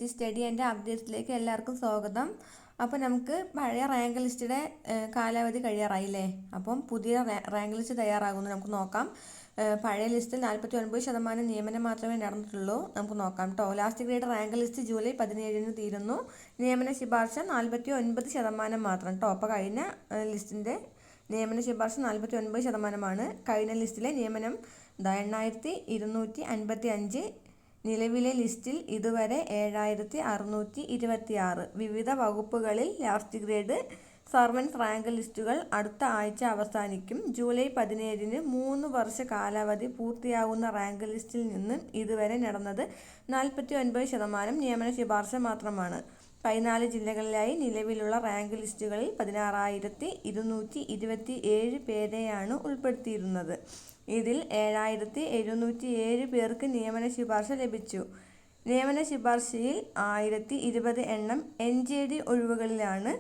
Study and അപ്ഡേറ്റ്സിലേക്ക് എല്ലാവർക്കും സ്വാഗതം. അപ്പോൾ നമുക്ക് പഴയ റാങ്ക് ലിസ്റ്റിൻ്റെ കാലാവധി കഴിയാറായില്ലേ. അപ്പം പുതിയ റാങ്ക് ലിസ്റ്റ് തയ്യാറാകുന്നു. നമുക്ക് നോക്കാം. പഴയ ലിസ്റ്റിൽ 49% നിയമനം മാത്രമേ നടന്നിട്ടുള്ളൂ. നമുക്ക് നോക്കാം കേട്ടോ. Last grade rank list July 17 തീരുന്നു. നിയമന ശുപാർശ 49% മാത്രം കേട്ടോ. അപ്പോൾ കഴിഞ്ഞ ലിസ്റ്റിൻ്റെ നിയമന ശുപാർശ 49%. കഴിഞ്ഞ ലിസ്റ്റിലെ നിയമനം 8255. നിലവിലെ ലിസ്റ്റിൽ ഇതുവരെ 7626. വിവിധ വകുപ്പുകളിൽ ലാസ്റ്റ് ഗ്രേഡ് സർവൻസ് റാങ്ക് ലിസ്റ്റുകൾ അടുത്ത ആഴ്ച അവസാനിക്കും. ജൂലൈ 17 3 വർഷ കാലാവധി പൂർത്തിയാകുന്ന റാങ്ക് ലിസ്റ്റിൽ നിന്നും ഇതുവരെ നടന്നത് 49% നിയമന ശുപാർശ മാത്രമാണ്. 14 ജില്ലകളിലായി നിലവിലുള്ള റാങ്ക് ലിസ്റ്റുകളിൽ 16,227 പേരെയാണ് ഉൾപ്പെടുത്തിയിരുന്നത്. ഇതിൽ 7,707 പേർക്ക് നിയമന ശുപാർശ ലഭിച്ചു. നിയമന ശുപാർശയിൽ 1020 എണ്ണം NJD ഒഴിവുകളിലാണ്.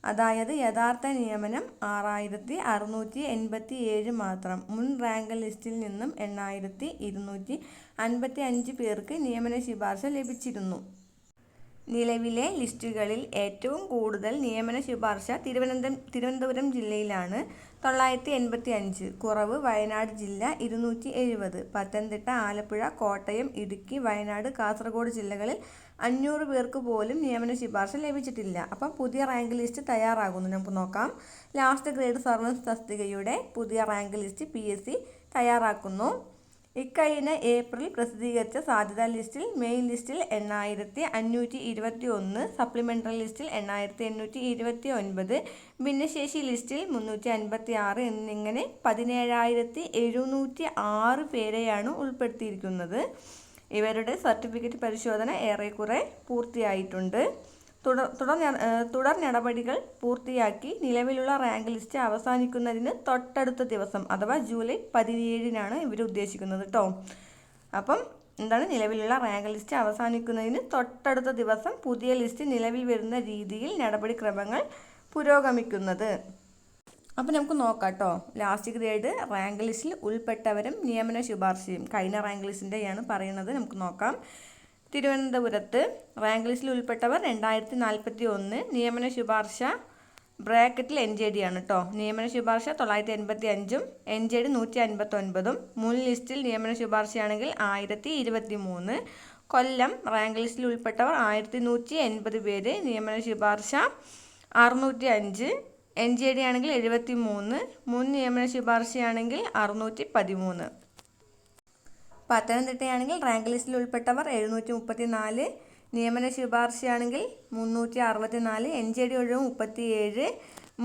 അതായത് യഥാർത്ഥ നിയമനം 6,687 മാത്രം. മുൻ റാങ്ക് ലിസ്റ്റിൽ നിന്നും 8,255 പേർക്ക് നിയമന ശുപാർശ ലഭിച്ചിരുന്നു. നിലവിലെ ലിസ്റ്റുകളിൽ ഏറ്റവും കൂടുതൽ നിയമന ശുപാർശ തിരുവനന്തപുരം ജില്ലയിലാണ്, 985. കുറവ് വയനാട് ജില്ല 270. പത്തനംതിട്ട, ആലപ്പുഴ, കോട്ടയം, ഇടുക്കി, വയനാട്, കാസർഗോഡ് ജില്ലകളിൽ 500 പേർക്ക് പോലും നിയമന ശുപാർശ ലഭിച്ചിട്ടില്ല. അപ്പം പുതിയ റാങ്ക് ലിസ്റ്റ് തയ്യാറാകുന്നു. നമുക്ക് നോക്കാം. ലാസ്റ്റ് ഗ്രേഡ് സർവൻസ് തസ്തികയുടെ പുതിയ റാങ്ക് ലിസ്റ്റ് PSC തയ്യാറാക്കുന്നു. ഇക്കഴിഞ്ഞ ഏപ്രിൽ പ്രസിദ്ധീകരിച്ച സാധ്യതാ ലിസ്റ്റിൽ മെയിൻ ലിസ്റ്റിൽ 8,521, സപ്ലിമെൻ്ററി ലിസ്റ്റിൽ 8,829, ഭിന്നശേഷി ലിസ്റ്റിൽ 356 എന്നിങ്ങനെ 17,706 പേരെയാണ് ഉൾപ്പെടുത്തിയിരിക്കുന്നത്. ഇവരുടെ സർട്ടിഫിക്കറ്റ് പരിശോധന ഏറെക്കുറെ പൂർത്തിയായിട്ടുണ്ട്. തുടർ നടപടികൾ പൂർത്തിയാക്കി നിലവിലുള്ള റാങ്ക് ലിസ്റ്റ് അവസാനിക്കുന്നതിന് തൊട്ടടുത്ത ദിവസം, അഥവാ ജൂലൈ 17 ഇവർ ഉദ്ദേശിക്കുന്നത് കേട്ടോ. അപ്പം എന്താണ്, നിലവിലുള്ള റാങ്ക് ലിസ്റ്റ് അവസാനിക്കുന്നതിന് തൊട്ടടുത്ത ദിവസം പുതിയ ലിസ്റ്റ് നിലവിൽ വരുന്ന രീതിയിൽ നടപടിക്രമങ്ങൾ പുരോഗമിക്കുന്നത്. അപ്പം നമുക്ക് നോക്കാം കേട്ടോ. ലാസ്റ്റ് ഗ്രേഡ് റാങ്ക് ലിസ്റ്റിൽ ഉൾപ്പെട്ടവരും നിയമന ശുപാർശയും കഴിഞ്ഞ റാങ്ക് ലിസ്റ്റിൻ്റെയാണ് പറയുന്നത്. നമുക്ക് നോക്കാം. തിരുവനന്തപുരത്ത് റാങ്ക് ലിസ്റ്റിൽ ഉൾപ്പെട്ടവർ 2041. നിയമന ശുപാർശ ബ്രാക്കറ്റിൽ NJD ആണ് കേട്ടോ. നിയമന ശുപാർശ 985, NJD 159. മുൻ ലിസ്റ്റിൽ നിയമന ശുപാർശയാണെങ്കിൽ 1023. കൊല്ലം റാങ്ക് ലിസ്റ്റിൽ ഉൾപ്പെട്ടവർ 1180 പേര്. നിയമന ശുപാർശ 605. NJD ആണെങ്കിൽ 73. മുൻ നിയമന ശുപാർശയാണെങ്കിൽ 613. പത്തനംതിട്ടയാണെങ്കിൽ റാങ്ക് ലിസ്റ്റിൽ ഉൾപ്പെട്ടവർ 734. നിയമന ശുപാർശയാണെങ്കിൽ 364. NJD ഒഴിവ് 37.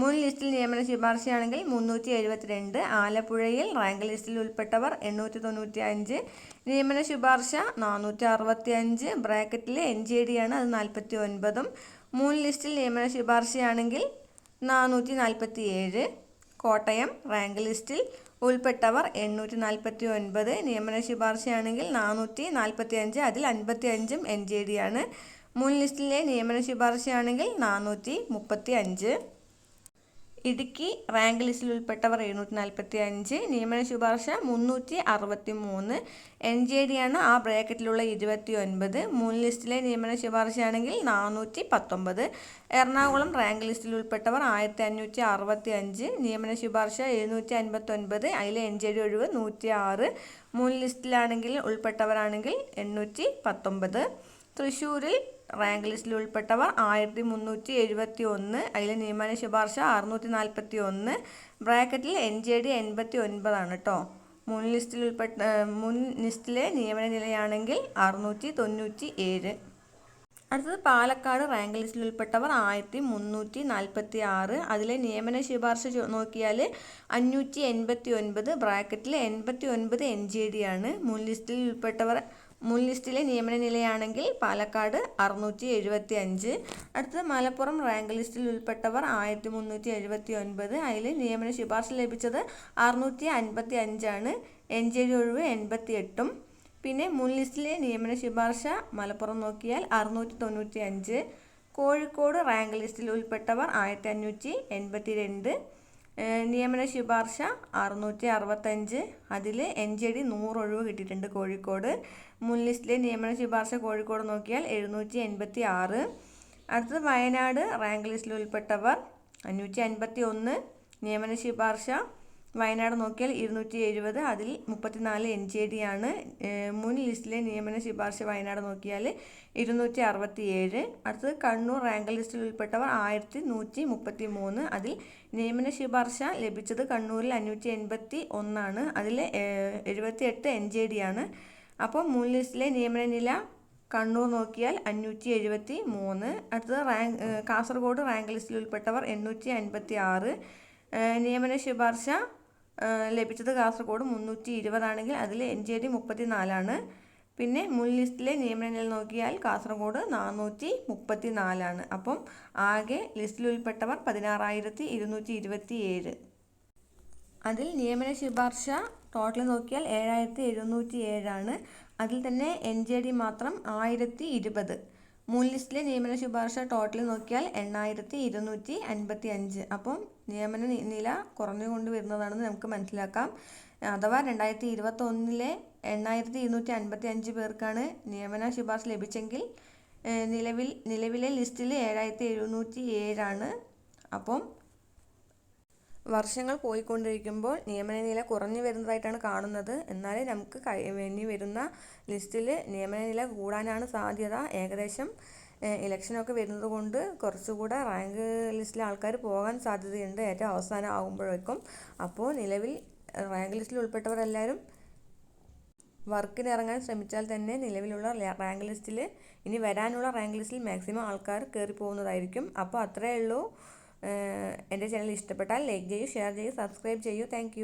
മുൻ ലിസ്റ്റിൽ നിയമന ശുപാർശയാണെങ്കിൽ 372. ആലപ്പുഴയിൽ റാങ്ക് ലിസ്റ്റിൽ ഉൾപ്പെട്ടവർ 895. നിയമന ശുപാർശ 465. ബ്രാക്കറ്റിൽ NJD ആണ്, അത് 49. മുൻ ലിസ്റ്റിൽ നിയമന ശുപാർശയാണെങ്കിൽ 447. കോട്ടയം റാങ്ക് ലിസ്റ്റിൽ ഉൾപ്പെട്ടവർ 849. നിയമന ശുപാർശയാണെങ്കിൽ 445. അതിൽ 55 NJD ആണ്. മുൻ ലിസ്റ്റിലെ നിയമന ശുപാർശയാണെങ്കിൽ 435. ഇടുക്കി റാങ്ക് ലിസ്റ്റിൽ ഉൾപ്പെട്ടവർ 745. നിയമന ശുപാർശ 363. NJD ആണ് ആ ബ്രാക്കറ്റിലുള്ള 29. മുൻ ലിസ്റ്റിലെ നിയമന ശുപാർശയാണെങ്കിൽ 419. എറണാകുളം റാങ്ക് ലിസ്റ്റിൽ ഉൾപ്പെട്ടവർ 1565. നിയമന ശുപാർശ 759. അതിൽ NJD ഒഴിവ് 106. മുൻ ലിസ്റ്റിലാണെങ്കിൽ ഉൾപ്പെട്ടവരാണെങ്കിൽ 819. തൃശ്ശൂരിൽ റാങ്ക് ലിസ്റ്റിൽ ഉൾപ്പെട്ടവർ 1371. അതിൽ നിയമന ശുപാർശ 641. ബ്രാക്കറ്റിൽ NJD 89 ആണ് കേട്ടോ. മുൻ ലിസ്റ്റിലെ നിയമന നിലയാണെങ്കിൽ 697. അടുത്തത് പാലക്കാട് റാങ്ക് ലിസ്റ്റിൽ ഉൾപ്പെട്ടവർ 1346. അതിലെ നിയമന ശുപാർശ നോക്കിയാൽ 589. ബ്രാക്കറ്റിൽ 89 NJD ആണ്. മുൻ ലിസ്റ്റിലെ നിയമന നിലയാണെങ്കിൽ പാലക്കാട് 675. അടുത്തത് മലപ്പുറം റാങ്ക് ലിസ്റ്റിൽ ഉൾപ്പെട്ടവർ 1379. അതിൽ നിയമന ശുപാർശ ലഭിച്ചത് 655 ആണ്. NJD ഒഴിവ് 88. പിന്നെ മുൻ ലിസ്റ്റിലെ നിയമന ശുപാർശ മലപ്പുറം നോക്കിയാൽ 695. കോഴിക്കോട് റാങ്ക് ലിസ്റ്റിൽ ഉൾപ്പെട്ടവർ 1582. നിയമന ശുപാർശ 665, അതിൽ NJD 100 ഒഴിവ് കിട്ടിയിട്ടുണ്ട് കോഴിക്കോട്. മുൻ ലിസ്റ്റിലെ നിയമന ശുപാർശ കോഴിക്കോട് നോക്കിയാൽ 756. അടുത്തത് വയനാട് റാങ്ക് ലിസ്റ്റിൽ ഉൾപ്പെട്ടവർ 551 നിയമന ശുപാർശ. വയനാട് നോക്കിയാൽ 270, അതിൽ 34 NJD ആണ്. മുൻ ലിസ്റ്റിലെ നിയമന ശുപാർശ വയനാട് നോക്കിയാൽ 267. അടുത്തത് കണ്ണൂർ റാങ്ക് ലിസ്റ്റിൽ ഉൾപ്പെട്ടവർ 1133, അതിൽ നിയമന ശുപാർശ ലഭിച്ചത് കണ്ണൂരിൽ 581 ആണ്. അതിൽ 78 NJD ആണ്. അപ്പോൾ മുൻ ലിസ്റ്റിലെ നിയമന നില കണ്ണൂർ നോക്കിയാൽ 573. അടുത്തത് കാസർഗോഡ് റാങ്ക് ലിസ്റ്റിൽ ഉൾപ്പെട്ടവർ 856. നിയമന ശുപാർശ ലഭിച്ചത് കാസർഗോഡ് 320 ആണെങ്കിൽ അതിൽ NJD 34 ആണ്. പിന്നെ മുൻ ലിസ്റ്റിലെ നിയമന നില നോക്കിയാൽ കാസർഗോഡ് 434 ആണ്. അപ്പം ആകെ ലിസ്റ്റിൽ ഉൾപ്പെട്ടവർ 16,227. അതിൽ നിയമന ശുപാർശ ടോട്ടൽ നോക്കിയാൽ 7,707 ആണ്. അതിൽ തന്നെ NJD മാത്രം 1020. മുൻ ലിസ്റ്റിലെ നിയമന ശുപാർശ ടോട്ടൽ നോക്കിയാൽ 8,255. അപ്പം നിയമന നില കുറഞ്ഞുകൊണ്ട് വരുന്നതാണെന്ന് നമുക്ക് മനസ്സിലാക്കാം. അഥവാ 2021 8,255 പേർക്കാണ് നിയമന ശുപാർശ ലഭിച്ചെങ്കിൽ നിലവിലെ ലിസ്റ്റിൽ 7,707 ആണ്. അപ്പം വർഷങ്ങൾ പോയിക്കൊണ്ടിരിക്കുമ്പോൾ നിയമന നില കുറഞ്ഞു വരുന്നതായിട്ടാണ് കാണുന്നത്. എന്നാലും നമുക്ക് ഇനി വരുന്ന ലിസ്റ്റിൽ നിയമന നില കൂടാനാണ് സാധ്യത. ഏകദേശം ഇലക്ഷനൊക്കെ വരുന്നത് കൊണ്ട് കുറച്ചുകൂടെ റാങ്ക് ലിസ്റ്റിലെ ആൾക്കാർ പോകാൻ സാധ്യതയുണ്ട് ഏറ്റവും അവസാനം ആകുമ്പോഴേക്കും. അപ്പോൾ നിലവിൽ റാങ്ക് ലിസ്റ്റിൽ ഉൾപ്പെട്ടവരെല്ലാവരും വർക്കിന് ഇറങ്ങാൻ ശ്രമിച്ചാൽ തന്നെ നിലവിലുള്ള റാങ്ക് ലിസ്റ്റിൽ ഇനി വരാനുള്ള റാങ്ക് ലിസ്റ്റിൽ മാക്സിമം ആൾക്കാർ കയറി പോകുന്നതായിരിക്കും. അപ്പോൾ അത്രയേ ഉള്ളൂ. എൻ്റെ ചാനൽ ഇഷ്ടപ്പെട്ടാൽ ലൈക്ക് ചെയ്യൂ, ഷെയർ ചെയ്യൂ, സബ്സ്ക്രൈബ് ചെയ്യൂ. താങ്ക്